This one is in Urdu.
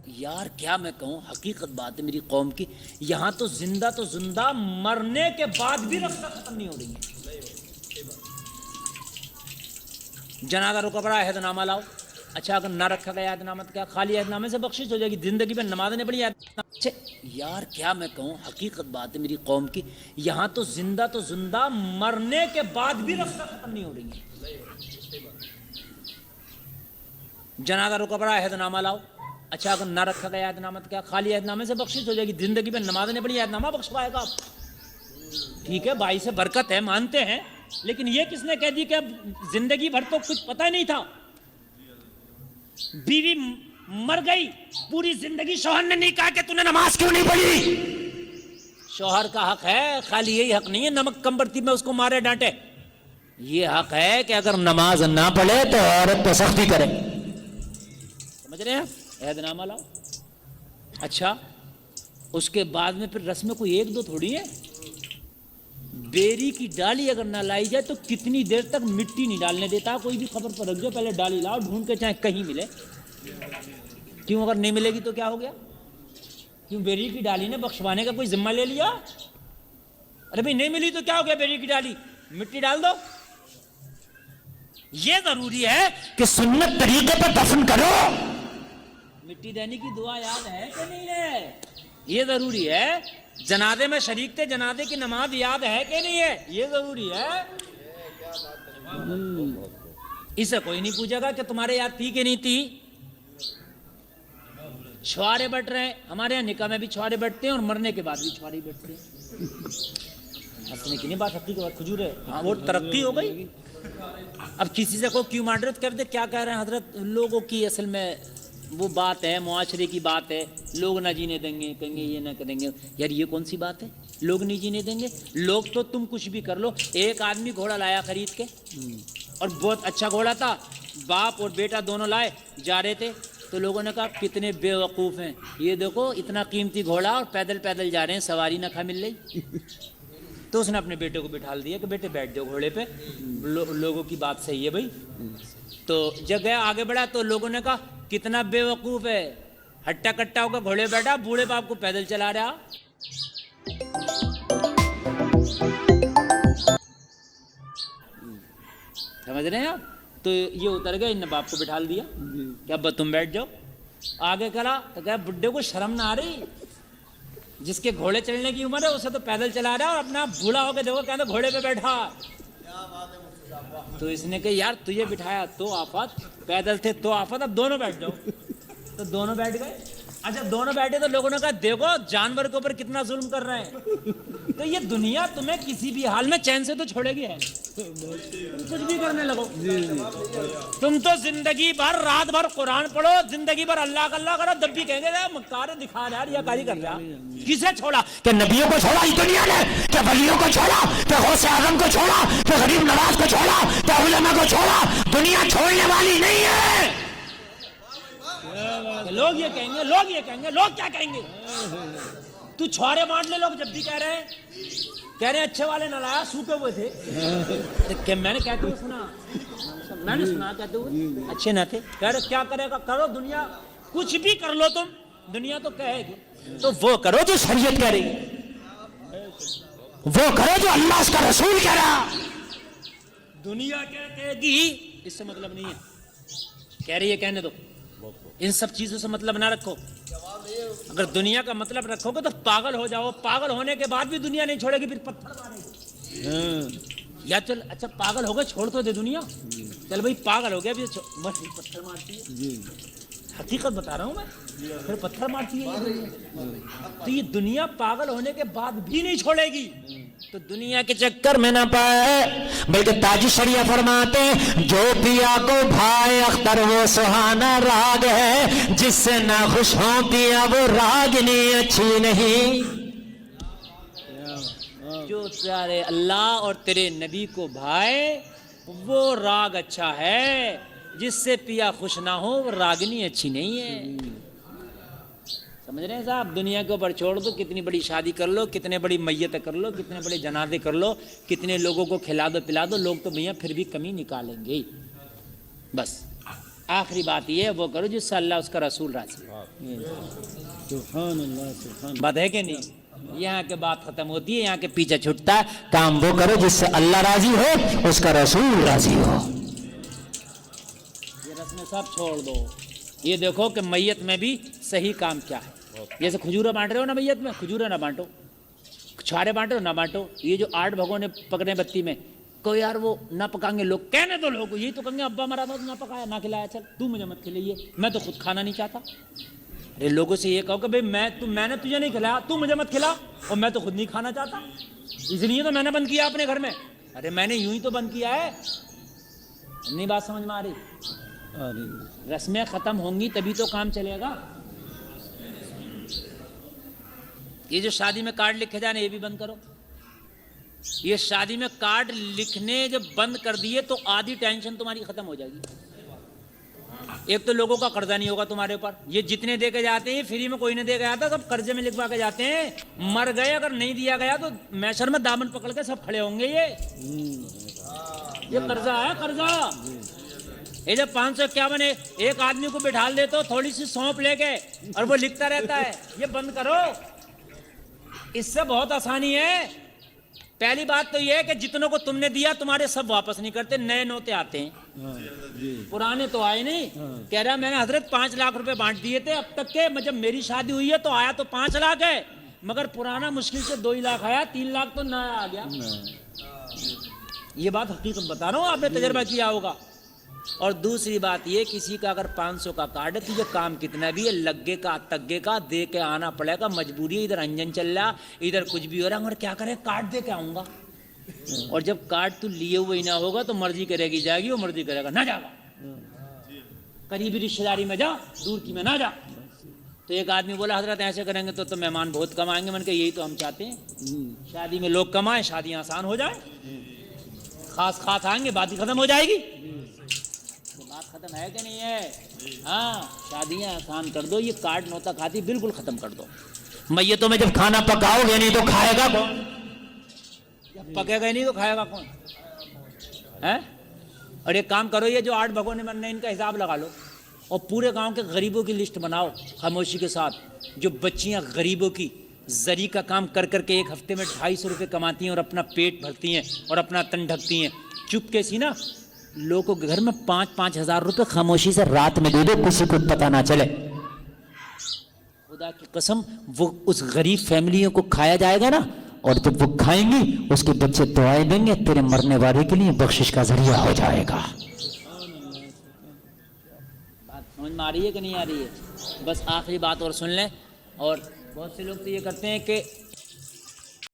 یار کیا میں کہوں، حقیقت بات ہے میری قوم کی، یہاں تو زندہ مرنے کے بعد بھی رفتہ ختم نہیں ہو رہی ہے۔ جنازہ رکا پڑا، عہد نامہ لاؤ، اچھا اگر نہ رکھا گیا عہد نامہ تو کیا خالی عہد نامے سے بخشش ہو جائے گی؟ زندگی میں نمازیں نہیں پڑھی اچھا یار کیا میں کہوں، حقیقت بات ہے میری قوم کی، یہاں تو زندہ مرنے کے بعد بھی رفتہ ختم نہیں ہو رہی ہے۔ جنازہ رکا پڑا، عہد نامہ لاؤ، اچھا اگر نہ رکھا گیا عہد نامہ تو کیا خالی عہد نامے سے بخشش ہو جائے گی؟ زندگی میں نمازیں نہیں پڑھی عہد نامہ بخشوائے گا آپ؟ ٹھیک ہے باعث برکت ہے، مانتے ہیں، لیکن یہ کس نے کہہ دی کہ اب زندگی بھر تو کچھ پتہ نہیں تھا، بیوی مر گئی پوری زندگی شوہر نے نہیں کہا کہ تو نے نماز کیوں نہیں پڑھی؟ شوہر کا حق ہے، خالی یہی حق نہیں ہے نمک کم برتی میں اس کو مارے ڈانٹے، یہ حق ہے کہ اگر نماز نہ پڑھے تو عورت پہ سختی کرے۔ سمجھ رہے ہیں؟ عہد نامہ لاؤ، اچھا اس کے بعد میں پھر رسم کوئی ایک دو تھوڑی ہے، بیری کی ڈالی اگر نہ لائی جائے تو کتنی دیر تک مٹی نہیں ڈالنے دیتا کوئی بھی، خبر پر رکھ دو، پہلے ڈالی لاؤ ڈھونڈ کے چاہے کہیں ملے، کیوں اگر نہیں ملے گی تو کیا ہو گیا؟ کیوں بیری کی ڈالی نے بخشوانے کا کوئی ذمہ لے لیا؟ ارے بھائی نہیں ملی تو کیا ہو گیا، بیری کی ڈالی مٹی ڈال دو۔ یہ ضروری ہے کہ سنت طریقے پر دفن کرو، مٹی دینے کی دعا یاد ہے کہ نہیں ہے؟ یہ ضروری ہے، جنازے میں شریک تھے، جنازے کی نماز یاد ہے کہ نہیں ہے؟ یہ ضروری ہے۔ اسے کوئی نہیں پوچھے گا کہ تمہارے یاد تھی کہ نہیں تھی۔ چھوارے بٹ رہے ہیں، ہمارے یہاں نکاح میں بھی چھوارے بٹتے ہیں اور مرنے کے بعد بھی چھوارے بٹتے ہیں۔ ہنسنے کی نہیں بات، حقیقت کھجور ہے، ہاں وہ ترقی ہو گئی۔ اب کسی سے کوئی کیوں معذرت کر دے، کیا کہہ رہے ہیں حضرت، لوگوں کی اصل میں وہ بات ہے، معاشرے کی بات ہے، لوگ نہ جینے دیں گے، کہیں گے یہ نہ کریں گے، یار یہ کون سی بات ہے؟ لوگ نہیں جینے دیں گے، لوگ تو تم کچھ بھی کر لو۔ ایک آدمی گھوڑا لایا خرید کے، اور بہت اچھا گھوڑا تھا، باپ اور بیٹا دونوں لائے، جا رہے تھے تو لوگوں نے کہا کتنے بے وقوف ہیں، یہ دیکھو اتنا قیمتی گھوڑا اور پیدل جا رہے ہیں، سواری نہ کھا مل رہی۔ تو اس نے اپنے بیٹے کو بٹھا دیا کہ بیٹے بیٹھ جاؤ گھوڑے پہ، لوگوں کی بات صحیح ہے بھائی۔ تو جب گیا آگے بڑھا تو لوگوں نے کہا کتنا بے وقوف ہے، ہٹا کٹا ہو کر گھوڑے بیٹھا، بوڑھے باپ کو پیدل چلا رہا۔ سمجھ رہے ہیں آپ؟ تو یہ اتر گیا، ان نے باپ کو بٹھا دیا کہ ابا تم بیٹھ جاؤ۔ آگے کرا تو کہا بڈھے کو شرم نہ آ رہی، جس کے گھوڑے چلنے کی عمر ہے اسے تو پیدل چلا رہا ہے، اور اپنا بوڑھا ہو کے دیکھو کہتا گھوڑے پہ بیٹھا۔ تو اس نے کہا یار تجھے بٹھایا تو آفت، پیدل تھے تو آفت، اب دونوں بیٹھ جاؤ۔ تو دونوں بیٹھ گئے۔ اچھا دونوں بیٹھے تو لوگوں نے کہا دیکھو جانور کے اوپر کتنا ظلم کر رہے ہیں، تو یہ دنیا تمہیں کسی بھی حال میں چین سے تو چھوڑے گی ہے، تم کچھ بھی کرنے لگو۔ تم تو زندگی بھر رات بھر قرآن پڑھو، زندگی بھر اللہ کا اللہ کرو، جب بھی کہیں گے مکار دکھا رہا ہے یا کاری کر رہا۔ کسے چھوڑا؟ کہ نبیوں کو چھوڑا اس دنیا نے، کہ ولیوں کو چھوڑا، کہ غوث اعظم کو چھوڑا، کہ غریب نواز کو چھوڑا، کہ علماء کو چھوڑا۔ دنیا چھوڑنے والی نہیں ہے۔ لوگ یہ کہیں گے، لوگ یہ کہیں گے، لوگ کیا کہیں گے؟ تو چھوارے بانٹ لے، لوگ جب بھی کہہ رہے ہیں اچھے والے نہ لایا، سوکھے ہوئے تھے، کہ میں نے کہتے ہوئے سنا، میں نے سنا کہتے ہوئے اچھے نہ تھے، کہہ رہے کیا کرے گا کرو، دنیا کچھ بھی کر لو تم، دنیا تو کہے گی، تو وہ کرو جو شریعت کہہ رہی ہے، وہ کرو جو اللہ اس کا رسول کہہ رہا۔ دنیا کیا کہے گی اس سے مطلب نہیں ہے، کہہ رہی ہے کہنے دو، ان سب چیزوں سے مطلب نہ رکھو۔ اگر دنیا کا مطلب رکھو گے تو پاگل ہو جاؤ، پاگل ہونے کے بعد بھی دنیا نہیں چھوڑے گی، پھر پتھر مارے گی۔ یا چل اچھا پاگل ہو گئے چھوڑ تو دے دنیا، چل بھائی پاگل ہو گیا بھی پتھر مارتی ہے، حقیقت بتا رہا ہوں میں، پھر پتھر مارتی ہے۔ تو یہ دنیا پاگل ہونے کے بعد بھی نہیں چھوڑے گی، تو دنیا کے چکر میں نہ پائے، بلکہ تاج شریعہ فرماتے ہیں جو پیا کو بھائے اختر وہ سہانا راگ ہے، جس سے نہ خوش ہوں پیا وہ راگنی اچھی نہیں۔ جو پیارے اللہ اور تیرے نبی کو بھائے وہ راگ اچھا ہے، جس سے پیا خوش نہ ہو وہ راگنی اچھی نہیں ہے۔ سمجھ رہے ہیں صاحب؟ دنیا کے اوپر چھوڑ دو، کتنی بڑی شادی کر لو، کتنے بڑی میت کر لو، کتنے بڑے جنازے کر لو، کتنے لوگوں کو کھلا دو پلا دو، لوگ تو بھیا پھر بھی کمی نکالیں گے، بس آخری بات یہ ہے وہ کرو جس سے اللہ اس کا رسول راضی ہو. سبحان اللہ سبحان بات ہے کہ نہیں؟ یہاں کے بات ختم ہوتی ہے, یہاں کے پیچھے چھٹتا ہے. کام وہ کرو جس سے اللہ راضی ہو, اس کا رسول راضی ہو. یہ رسمیں سب چھوڑ دو. یہ دیکھو کہ میت میں بھی صحیح کام کیا ہے. جیسے کھجوریں بانٹ رہے ہو نا میت میں, کھجوریں نہ بانٹو, چھوارے بانٹو نہ بانٹو. یہ جو 8 بھگونے پکڑے بتی میں, کو یار وہ نہ پکائیں گے لوگ, کہنے دو لوگوں, یہی تو کہیں گے ابا مرا تھا نہ پکایا نہ کھلایا, چل تو مجھے مت کھلائیے, میں تو خود کھانا نہیں چاہتا. ارے لوگوں سے یہ کہو کہ بھئی میں نے تجھے نہیں کھلایا, تو مجھے مت کھلا, اور میں تو خود نہیں کھانا چاہتا, اس لیے تو میں نے بند کیا اپنے گھر میں. ارے میں نے یوں ہی تو بند کیا ہے. نہیں بات سمجھ میں آ رہی؟ رسمیں ختم ہوں گی تبھی تو کام چلے گا. یہ جو شادی میں کارڈ لکھے جانے یہ بھی بند کرو. یہ شادی میں کارڈ لکھنے جب بند کر دیے تو آدھی ٹینشن تمہاری ختم ہو جائے گی. ایک تو لوگوں کا قرضہ نہیں ہوگا تمہارے اوپر, یہ جتنے دے کے جاتے ہیں فری میں کوئی نہیں دے کے جاتا, سب قرضے میں لکھوا کے جاتے ہیں. مر گئے اگر نہیں دیا گیا تو میسر میں دامن پکڑ کے سب کھڑے ہوں گے. یہ قرضہ ہے قرضہ. یہ جب 551 ایک آدمی کو بٹھا دے تو تھوڑی سی سونپ لے کے اور وہ لکھتا رہتا ہے, یہ بند کرو. اس سے بہت آسانی ہے. پہلی بات تو یہ ہے کہ جتنوں کو تم نے دیا تمہارے سب واپس نہیں کرتے, نئے نوتے آتے ہیں, پرانے تو آئے نہیں. کہہ رہا میں نے حضرت 5 لاکھ روپے بانٹ دیے تھے اب تک کے, جب میری شادی ہوئی ہے تو آیا تو 5 لاکھ ہے, مگر پرانا مشکل سے 2 لاکھ آیا, 3 لاکھ تو نیا آ گیا. یہ بات حقیقت بتا رہا ہوں, آپ نے تجربہ کیا ہوگا. اور دوسری بات یہ, کسی کا اگر 500 کا کارڈ ہے تو یہ کام کتنا بھی ہے, لگے کا تگے کا دے کے آنا پڑے گا. مجبوری ہے, ادھر انجن چل رہا, ادھر کچھ بھی ہو رہا, مگر کیا کرے, کارڈ دے کے آؤں گا. اور جب کارڈ تو لیے ہوئے ہی نہ ہوگا تو مرضی کرے گی جائے گی, وہ مرضی کرے گا نہ جا گا. قریبی رشتے داری میں جا, دور کی میں نہ جا. تو ایک آدمی بولا حضرت ایسے کریں گے تو مہمان بہت کم آئیں گے. میں نے کہا یہی تو ہم چاہتے ہیں, شادی میں لوگ کم آئیں, شادیاں آسان ہو جائیں. خاص آئیں گے, بات ہی ختم ہو جائے گی. بات ختم ہے کہ نہیں ہے؟ ہاں, شادیاں آسان کر دو. یہ کارڈ نوتا کھاتی بالکل ختم کر دو. میتوں میں جب کھانا پکاؤ گے نہیں تو کھائے گا کون؟ جب پکے گا نہیں تو کھائے گا کون ہے؟ اور ایک کام کرو, یہ جو 8 بھگونے مرنے ان کا حساب لگا لو, اور پورے گاؤں کے غریبوں کی لسٹ بناؤ خاموشی کے ساتھ. جو بچیاں غریبوں کی زری کا کام کر کر کے ایک ہفتے میں 250 روپے کماتی ہیں اور اپنا پیٹ بھرتی ہیں اور اپنا تن ڈھکتی ہیں, چپکے سی نا لوگوں کے گھر میں 5-5 ہزار روپے خاموشی سے رات میں دے دو, کسی کو پتہ نہ چلے. خدا کی قسم وہ اس غریب فیملیوں کو کھایا جائے گا نا, اور جب وہ کھائیں گی اس کے بچے دعائیں دیں گے, تیرے مرنے والے کے لیے بخشش کا ذریعہ ہو جائے گا. بات سمجھ میں آ رہی ہے کہ نہیں آ رہی ہے؟ بس آخری بات اور سن لیں. اور بہت سے لوگ تو یہ کرتے ہیں کہ